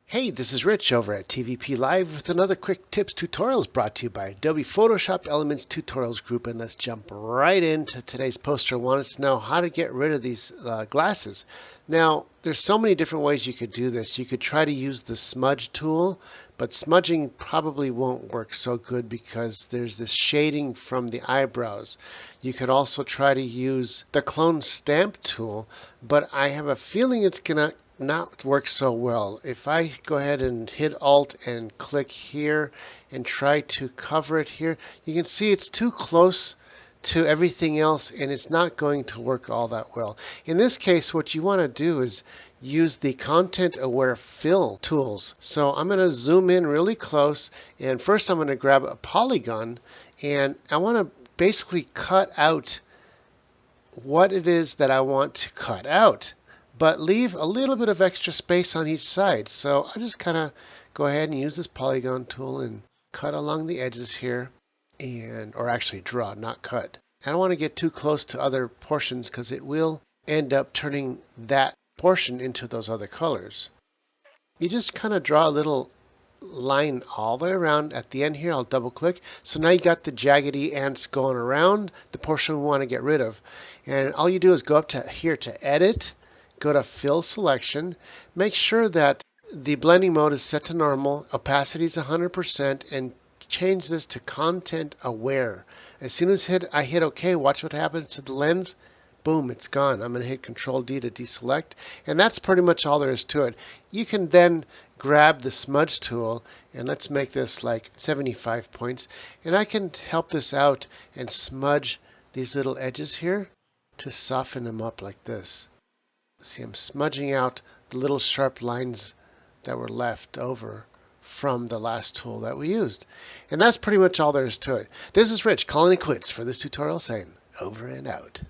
Hey, this is Rich over at TVP Live with another quick tips tutorials brought to you by Adobe Photoshop Elements Tutorials Group. And let's jump right into today's poster. I want us to know how to get rid of these glasses. Now, there's so many different ways you could do this. You could try to use the smudge tool, but smudging probably won't work so good because there's this shading from the eyebrows. You could also try to use the clone stamp tool, but I have a feeling it's gonna not work so well. If I go ahead and hit Alt and click here and try to cover it here, you can see it's too close to everything else and it's not going to work all that well. In this case, what you want to do is use the content aware fill tools. So I'm going to zoom in really close, and first I'm going to grab a polygon and I want to basically cut out what it is that I want to cut out, but leave a little bit of extra space on each side. So I just kind of go ahead and use this polygon tool and cut along the edges here, or actually draw, not cut. I don't want to get too close to other portions because it will end up turning that portion into those other colors. You just kind of draw a little line all the way around. At the end here, I'll double click. So now you got the jaggedy ants going around the portion we want to get rid of. And all you do is go up to here to edit, go to fill selection, make sure that the blending mode is set to normal, opacity is 100%, and change this to content aware. As soon as I hit OK, watch what happens to the lens. Boom, it's gone. I'm going to hit Control D to deselect, and that's pretty much all there is to it. You can then grab the smudge tool, and let's make this like 75 points, and I can help this out and smudge these little edges here to soften them up like this. See, I'm smudging out the little sharp lines that were left over from the last tool that we used. And that's pretty much all there is to it. This is Rich calling it quits for this tutorial, saying over and out.